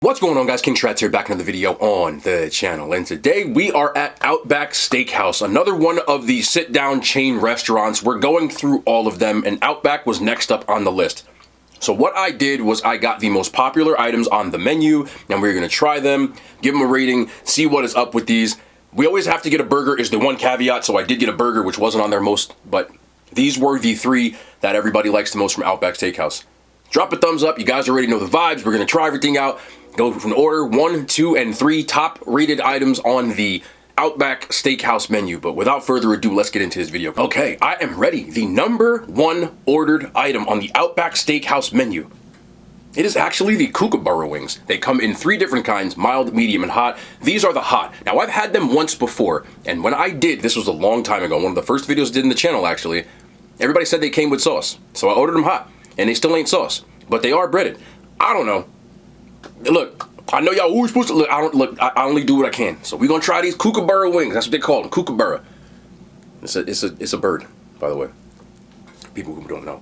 What's going on, guys? King Shrats here, back in another video on the channel, and today we are at Outback Steakhouse, another one of the sit-down chain restaurants. We're going through all of them, and Outback was next up on the list. So what I did was I got the most popular items on the menu, and we're going to try them, give them a rating, see what is up with these. We always have to get a burger is the one caveat, so I did get a burger, which wasn't on there most, but these were the three that everybody likes the most from Outback Steakhouse. Drop a thumbs up. You guys already know the vibes. We're going to try everything out. Go from order 1, 2, and 3 top rated items on the Outback Steakhouse menu. But without further ado, let's get into this video. Okay, I am ready. The number 1 ordered item on the Outback Steakhouse menu. It is actually the kookaburra wings. They come in 3 different kinds, mild, medium, and hot. These are the hot. Now, I've had them once before, and when I did, this was a long time ago, one of the first videos I did in the channel, actually, everybody said they came with sauce. So I ordered them hot, and they still ain't sauce, but they are breaded. I don't know. Look, I know y'all always supposed to look. I only do what I can. So we're gonna try these kookaburra wings. That's what they call them, kookaburra. It's a bird, by the way. People who don't know.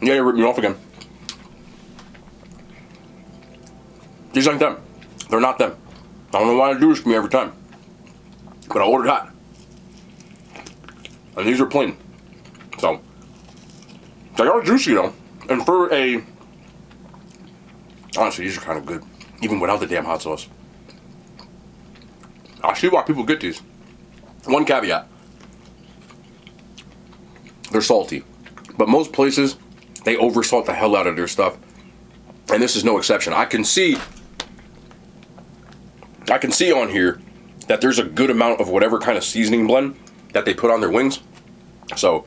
Yeah, you ripped me off again. These ain't them. They're not them. I don't know why they do this to me every time. But I ordered hot. And these are plain. So, they are juicy though. And for honestly, these are kind of good. Even without the damn hot sauce. I see why people get these. One caveat. They're salty. But most places, they oversalt the hell out of their stuff. And this is no exception. I can see on here that there's a good amount of whatever kind of seasoning blend that they put on their wings. So,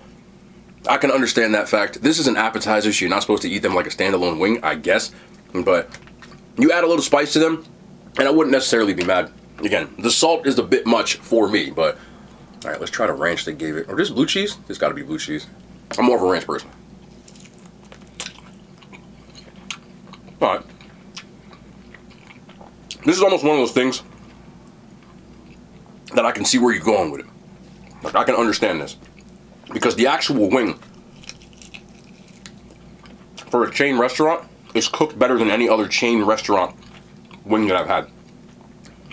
I can understand that fact. This is an appetizer, so you're not supposed to eat them like a standalone wing, I guess. But you add a little spice to them, and I wouldn't necessarily be mad. Again, the salt is a bit much for me, but... Alright, let's try the ranch they gave it. Or this blue cheese? This gotta be blue cheese. I'm more of a ranch person. Alright. This is almost one of those things that I can see where you're going with it. Like, I can understand this. Because the actual wing for a chain restaurant is cooked better than any other chain restaurant wing that I've had.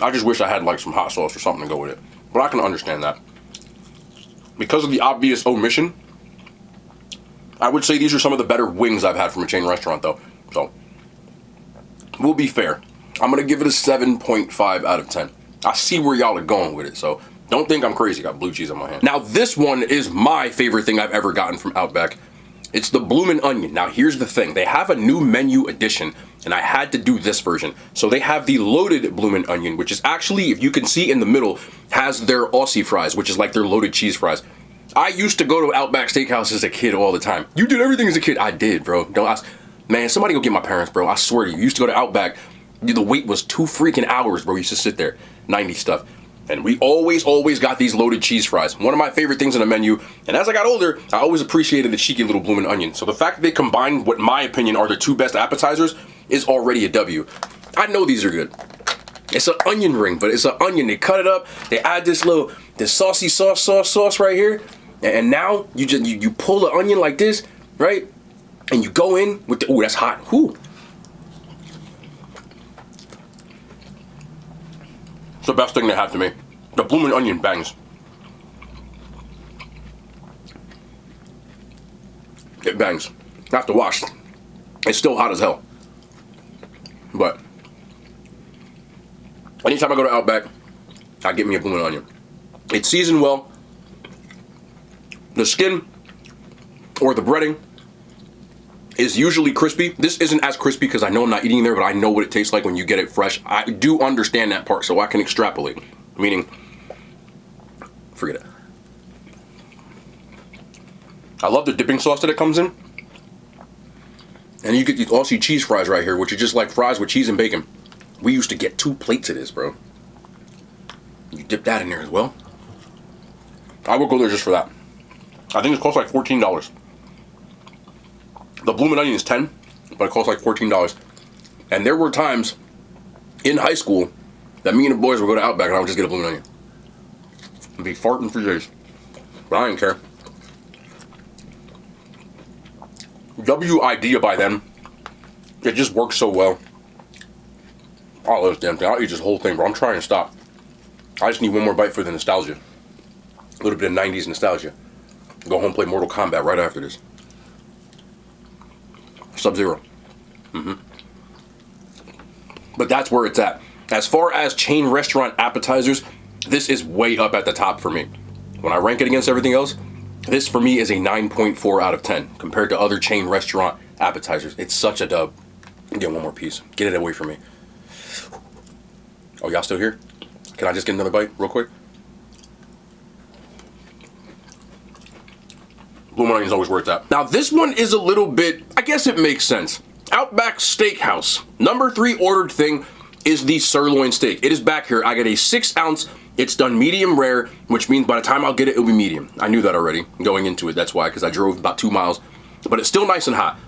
I just wish I had like some hot sauce or something to go with it. But I can understand that. Because of the obvious omission, I would say these are some of the better wings I've had from a chain restaurant though. So, we'll be fair. I'm going to give it a 7.5 out of 10. I see where y'all are going with it, so... Don't think I'm crazy, got blue cheese on my hand. Now this one is my favorite thing I've ever gotten from Outback. It's the bloomin' onion. Now here's the thing, they have a new menu edition and I had to do this version. So they have the loaded bloomin' onion, which is actually, if you can see in the middle, has their Aussie fries, which is like their loaded cheese fries. I used to go to Outback Steakhouse as a kid all the time. You did everything as a kid. I did, bro. Don't ask. Man, somebody go get my parents, bro. I swear to you, used to go to Outback. The wait was 2 freaking hours, bro. We used to sit there, 90 stuff. And we always got these loaded cheese fries. One of my favorite things on the menu. And as I got older, I always appreciated the cheeky little bloomin' onion. So the fact that they combine what, in my opinion, are the 2 best appetizers is already a W. I know these are good. It's an onion ring, but it's an onion. They cut it up. They add this saucy sauce right here. And now you pull the onion like this, right? And you go in with the, ooh, that's hot. Ooh. It's the best thing they have to me. The bloomin' onion bangs. It bangs. Have to wash. It's still hot as hell. But anytime I go to Outback, I get me a bloomin' onion. It's seasoned well. The skin or the breading is usually crispy. This isn't as crispy because I know I'm not eating there, but I know what it tastes like when you get it fresh. I do understand that part, so I can extrapolate. Meaning, forget it. I love the dipping sauce that it comes in. And you get these Aussie cheese fries right here, which are just like fries with cheese and bacon. We used to get 2 plates of this, bro. You dip that in there as well. I would go there just for that. I think it costs like $14. The bloomin' onion is $10, but it costs like $14. And there were times in high school that me and the boys would go to Outback and I would just get a bloomin' onion. I'd be farting for days. But I didn't care. W idea by them. It just works so well. I love this damn thing. I'll eat this whole thing, bro. I'm trying to stop. I just need one more bite for the nostalgia. A little bit of 90s nostalgia. Go home and play Mortal Kombat right after this. Sub-Zero. But that's where it's at. As far as chain restaurant appetizers, this is way up at the top for me. When I rank it against everything else, this for me is a 9.4 out of 10 compared to other chain restaurant appetizers. It's such a dub. Get one more piece. Get it away from me. Oh, y'all still here? Can I just get another bite real quick? Blue onion is always where it's at. Now this one is a little bit, I guess it makes sense. Outback Steakhouse. Number 3 ordered thing is the sirloin steak. It is back here. I got a 6 ounce. It's done medium rare, which means by the time I'll get it, it'll be medium. I knew that already going into it. That's why, because I drove about 2 miles. But it's still nice and hot.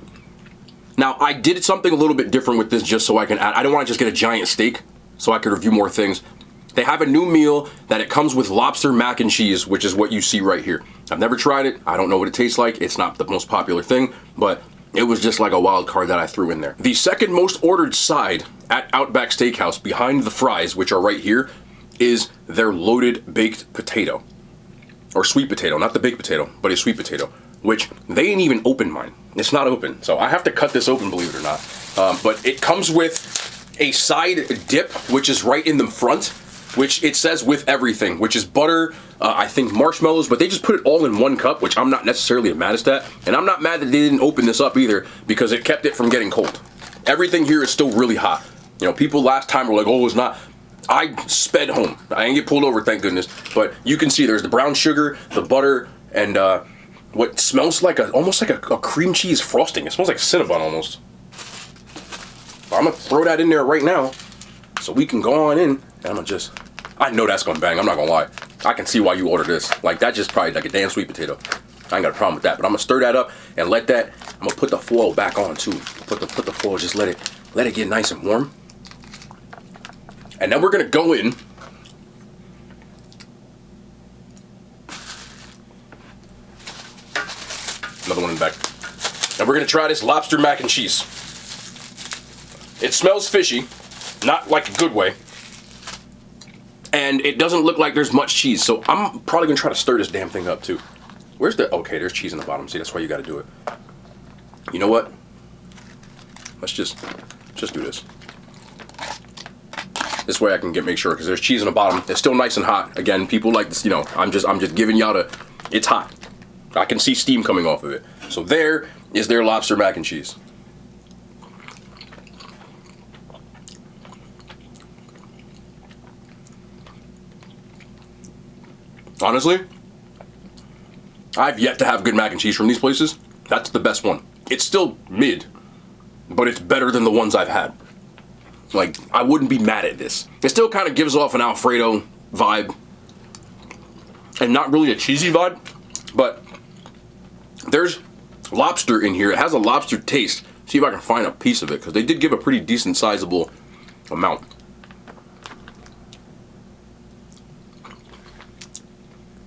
Now, I did something a little bit different with this just so I can add. I don't want to just get a giant steak so I could review more things. They have a new meal that it comes with lobster mac and cheese, which is what you see right here. I've never tried it. I don't know what it tastes like. It's not the most popular thing, but it was just like a wild card that I threw in there. The second most ordered side at Outback Steakhouse behind the fries, which are right here, is their loaded baked potato. Or sweet potato, not the baked potato, but a sweet potato, which they ain't even open mine. It's not open, so I have to cut this open, believe it or not. But it comes with a side dip, which is right in the front, which it says with everything, which is butter, I think marshmallows, but they just put it all in one cup, which I'm not necessarily mad at that. And I'm not mad that they didn't open this up either, because it kept it from getting cold. Everything here is still really hot. You know, people last time were like, oh, it's not. I sped home. I didn't get pulled over, thank goodness. But you can see there's the brown sugar, the butter, and what smells like almost like a cream cheese frosting. It smells like Cinnabon almost. But I'm gonna throw that in there right now, so we can go on in. And I'm gonna just, I know that's gonna bang. I'm not gonna lie. I can see why you ordered this. Like, that's just probably like a damn sweet potato. I ain't got a problem with that. But I'm gonna stir that up and let that. I'm gonna put the foil back on too. Put the foil. Just let it get nice and warm. And then we're gonna go in. Another one in the back. And we're gonna try this lobster mac and cheese. It smells fishy, not like a good way. And it doesn't look like there's much cheese, so I'm probably gonna try to stir this damn thing up too. Where's the, okay, there's cheese in the bottom. See, that's why you gotta do it. You know what? Let's just do this. This way I can make sure, because there's cheese in the bottom. It's still nice and hot. Again, people like this, you know, I'm just giving y'all it's hot. I can see steam coming off of it. So there is their lobster mac and cheese. Honestly, I've yet to have good mac and cheese from these places. That's the best one. It's still mid, but it's better than the ones I've had. Like, I wouldn't be mad at this. It still kind of gives off an Alfredo vibe. And not really a cheesy vibe. But there's lobster in here. It has a lobster taste. See if I can find a piece of it, because they did give a pretty decent sizable amount.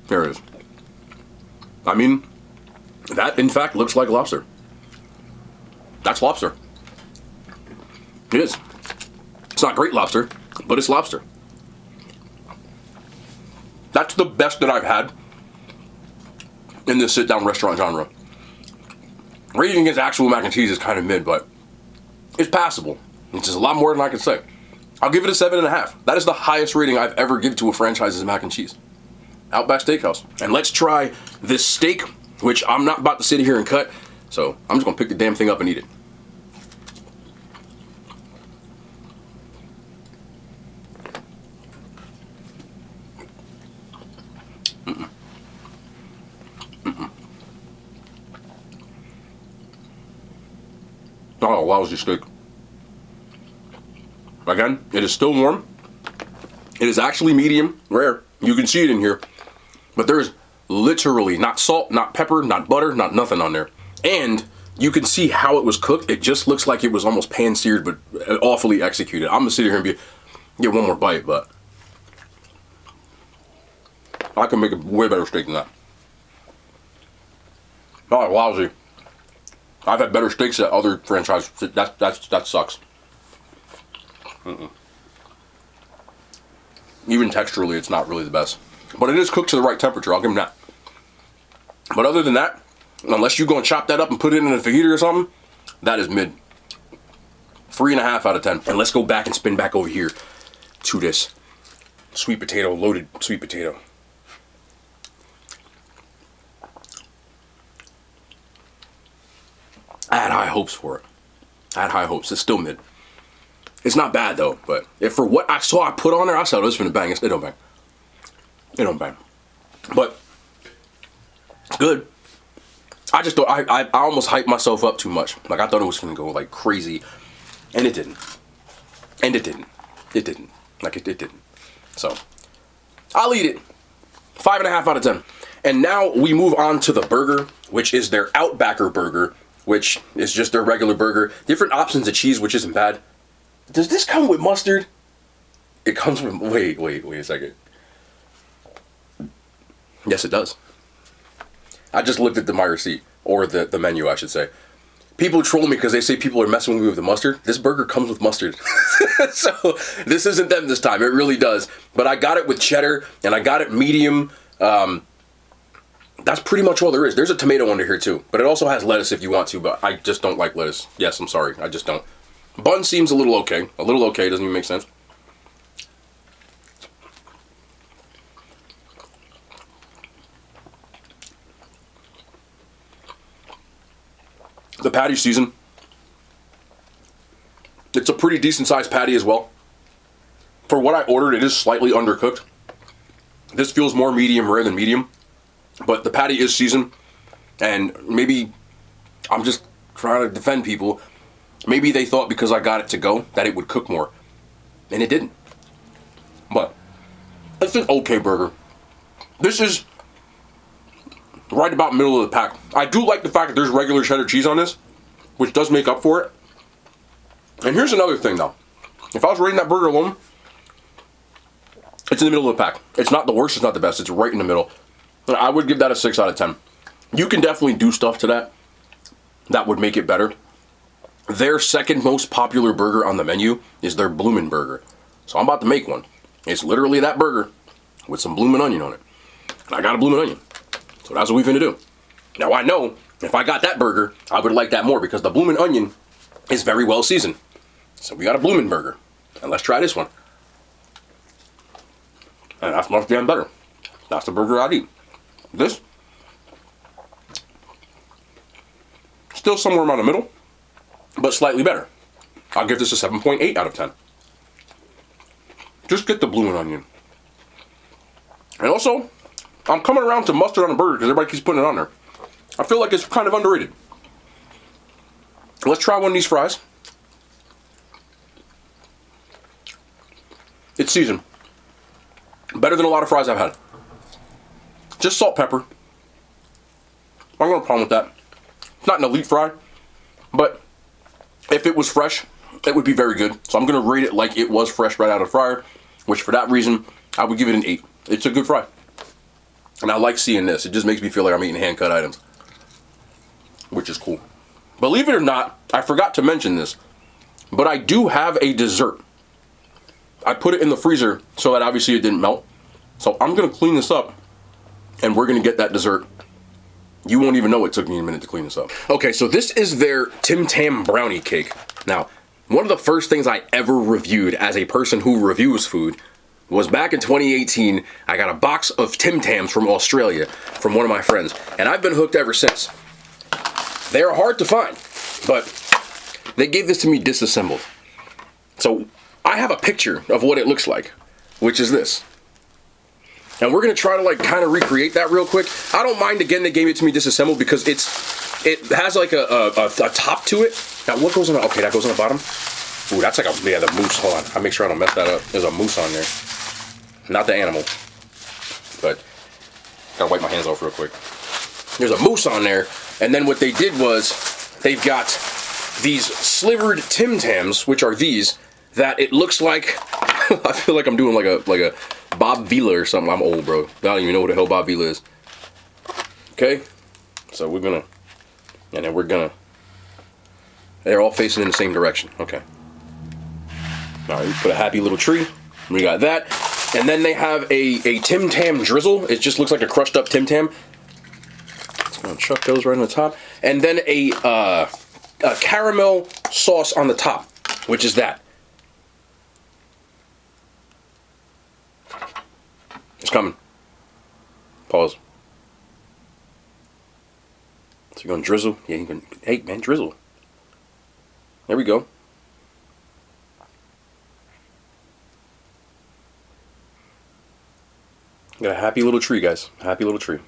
There it is. I mean, that in fact looks like lobster. That's lobster. It is. It's not great lobster, but it's lobster. That's the best that I've had in this sit-down restaurant genre. Rating against actual mac and cheese is kind of mid, but it's passable. It's just a lot more than I can say. I'll give it a 7.5. That is the highest rating I've ever given to a franchise's mac and cheese. Outback Steakhouse. And let's try this steak, which I'm not about to sit here and cut, so I'm just gonna pick the damn thing up and eat it. Oh, lousy steak. Again, it is still warm. It is actually medium rare. You can see it in here. But there's literally not salt, not pepper, not butter, not nothing on there. And you can see how it was cooked. It just looks like it was almost pan-seared, but awfully executed. I'm gonna sit here and get one more bite, but I can make a way better steak than that. Oh, lousy. I've had better steaks at other franchises. That sucks. Even texturally, it's not really the best. But it is cooked to the right temperature, I'll give them that. But other than that, unless you go and chop that up and put it in a fajita or something, that is mid. 3.5 out of 10. And let's go back and spin back over here to this sweet potato, loaded sweet potato. I had high hopes for it. I had high hopes. It's still mid. It's not bad though, but if for what I saw I put on there, I said, oh, this is finna bang. It don't bang. It don't bang. But it's good. I just don't, I almost hyped myself up too much. Like I thought it was gonna go like crazy. And it didn't. And it didn't. It didn't. Like it didn't. So I'll eat it. 5.5 out of 10. And now we move on to the burger, which is their Outbacker burger, which is just their regular burger. Different options of cheese, which isn't bad. Does this come with mustard? It comes with, wait a second. Yes, it does. I just looked at my receipt, or the menu, I should say. People troll me because they say people are messing with me with the mustard. This burger comes with mustard. So this isn't them this time. It really does. But I got it with cheddar, and I got it medium. That's pretty much all there is. There's a tomato under here too, but it also has lettuce if you want to, but I just don't like lettuce. Yes, I'm sorry. I just don't. Bun seems a little okay. A little okay. Doesn't even make sense. The patty season. It's a pretty decent sized patty as well. For what I ordered, it is slightly undercooked. This feels more medium rare than medium. But the patty is seasoned. And maybe I'm just trying to defend people. Maybe they thought because I got it to go that it would cook more. And it didn't. But it's an okay burger. This is right about middle of the pack. I do like the fact that there's regular cheddar cheese on this, which does make up for it. And here's another thing though. If I was rating that burger alone, it's in the middle of the pack. It's not the worst, it's not the best, it's right in the middle. And I would give that a 6 out of 10. You can definitely do stuff to that that would make it better. Their second most popular burger on the menu is their bloomin' burger. So I'm about to make one. It's literally that burger with some bloomin' onion on it. And I got a bloomin' onion. So that's what we're finna do. Now I know if I got that burger, I would like that more because the bloomin' onion is very well seasoned. So we got a bloomin' burger. And let's try this one. And that's much damn better. That's the burger I'd eat. This, still somewhere around the middle, but slightly better. I'll give this a 7.8 out of 10. Just get the bloomin' onion. And also, I'm coming around to mustard on a burger because everybody keeps putting it on there. I feel like it's kind of underrated. Let's try one of these fries. It's seasoned. Better than a lot of fries I've had. Just salt, pepper. I don't have a problem with that. It's not an elite fry, but if it was fresh, it would be very good. So I'm going to rate it like it was fresh right out of the fryer, which for that reason, I would give it an 8. It's a good fry. And I like seeing this. It just makes me feel like I'm eating hand-cut items, which is cool. Believe it or not, I forgot to mention this, but I do have a dessert. I put it in the freezer so that obviously it didn't melt. So I'm going to clean this up, and we're going to get that dessert. You won't even know it took me a minute to clean this up. Okay, so this is their Tim Tam brownie cake. Now, one of the first things I ever reviewed as a person who reviews food was back in 2018. I got a box of Tim Tams from Australia from one of my friends, and I've been hooked ever since. They are hard to find, but they gave this to me disassembled. So I have a picture of what it looks like, which is this. And we're gonna try to like kind of recreate that real quick. I don't mind, again, they gave it to me disassembled because it has like a top to it. Now what goes on the, okay, that goes on the bottom. Ooh, that's like a, yeah, the moose, hold on. I make sure I don't mess that up. There's a moose on there. Not the animal, but gotta wipe my hands off real quick. There's a moose on there, and then what they did was they've got these slivered Tim Tams, which are these, that it looks like, I feel like I'm doing like a Bob Vila or something. I'm old, bro. I don't even know what the hell Bob Vila is. Okay, so we're gonna, and then we're gonna They're all facing in the same direction. Okay. All right, we put a happy little tree. We got that. And then they have a Tim Tam drizzle. It just looks like a crushed up Tim Tam. Let's go and chuck those right on the top. And then a caramel sauce on the top, which is that. It's coming. Pause. So you're going to drizzle? Yeah, you can. Hey, man, drizzle. There we go. Got a happy little tree, guys. Happy little tree.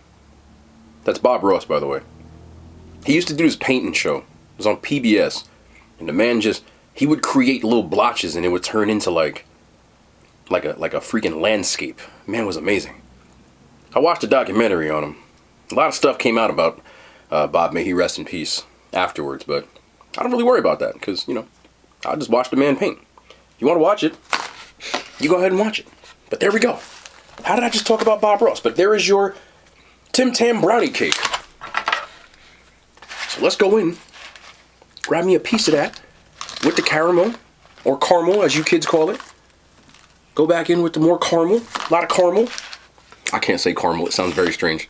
That's Bob Ross, by the way. He used to do his painting show. It was on PBS. And the man just, he would create little blotches and it would turn into like a freaking landscape. Man was amazing. I watched a documentary on him. A lot of stuff came out about Bob, may he rest in peace, afterwards, but I don't really worry about that because, you know, I just watch the man paint. You want to watch it, you go ahead and watch it. But there we go. How did I just talk about Bob Ross? But there is your Tim Tam brownie cake. So let's go in, grab me a piece of that with the caramel, or caramel as you kids call it. Go back in with the more caramel, a lot of caramel. I can't say caramel, it sounds very strange.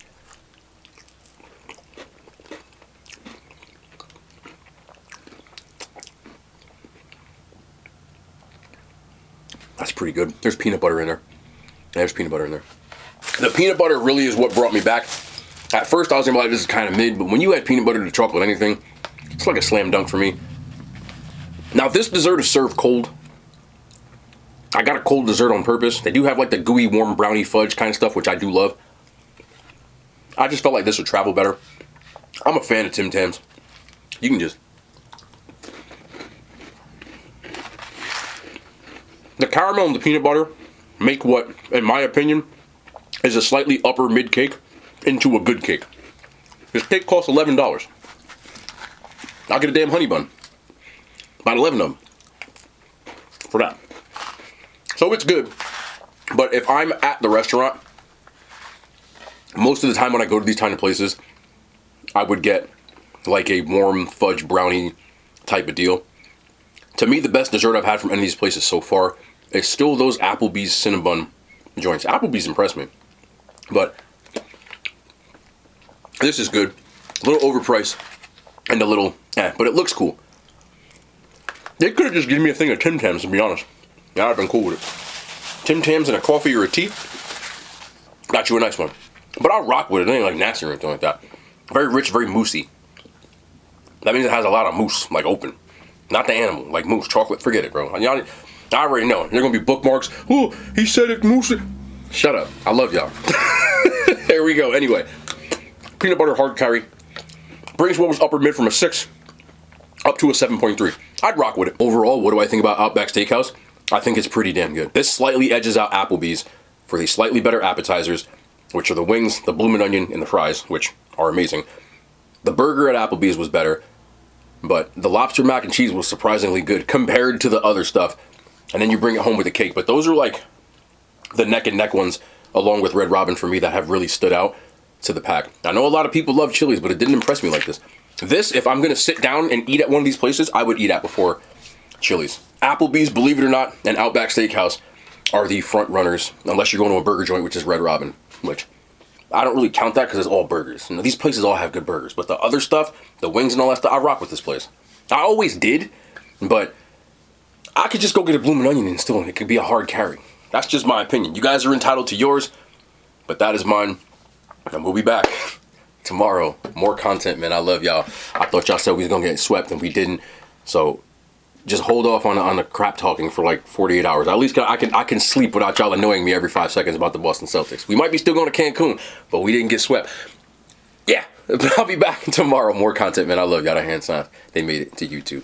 That's pretty good. There's peanut butter in there. There's peanut butter in there. The peanut butter really is what brought me back. At first I was like, this is kind of mid, but when you add peanut butter to chocolate anything, it's like a slam dunk for me. Now this dessert is served cold. I got a cold dessert on purpose. They do have like the gooey warm brownie fudge kind of stuff, which I do love. I just felt like this would travel better. I'm a fan of Tim Tams. You can just... The caramel and the peanut butter make what, in my opinion, is a slightly upper mid cake into a good cake. This cake costs $11. I'll get a damn honey bun. About 11 of them. For that. So it's good. But if I'm at the restaurant, most of the time when I go to these kind of places, I would get like a warm fudge brownie type of deal. To me, the best dessert I've had from any of these places so far is still those Applebee's Cinnabon joints. Applebee's impressed me. But this is good. A little overpriced and a little but it looks cool. They could have just given me a thing of Tim Tams, to be honest. Yeah, I've been cool with it. Tim Tams and a coffee or a tea. Got you a nice one. But I'll rock with it. It ain't like nasty or anything like that. Very rich, very moussey. That means it has a lot of mousse, like open. Not the animal, like mousse, chocolate. Forget it, bro. I already know. There are going to be bookmarks. Oh, he said it mousse. Shut up. I love y'all. There we go. Anyway, peanut butter hard carry. Brings what was upper mid from a 6 up to a 7.3. I'd rock with it. Overall, what do I think about Outback Steakhouse? I think it's pretty damn good. This slightly edges out Applebee's for the slightly better appetizers, which are the wings, the bloomin' onion, and the fries, which are amazing. The burger at Applebee's was better, but the lobster mac and cheese was surprisingly good compared to the other stuff. And then you bring it home with the cake. But those are like the neck and neck ones, along with Red Robin for me, that have really stood out to the pack. I know a lot of people love Chili's, but it didn't impress me like this. This, if I'm going to sit down and eat at one of these places, I would eat at before Chili's. Applebee's, believe it or not, and Outback Steakhouse are the front runners, unless you're going to a burger joint, which is Red Robin, which I don't really count that because it's all burgers. You know, these places all have good burgers, but the other stuff, the wings and all that stuff, I rock with this place. I always did, but I could just go get a bloomin' onion and still, it could be a hard carry. That's just my opinion. You guys are entitled to yours, but that is mine. And we'll be back tomorrow. More content, man. I love y'all. I thought y'all said we was gonna get swept and we didn't. So just hold off on the crap talking for like 48 hours. At least I can sleep without y'all annoying me every 5 seconds about the Boston Celtics. We might be still going to Cancun, but we didn't get swept. Yeah, I'll be back tomorrow. More content, man. I love y'all. The hand signs. They made it to YouTube.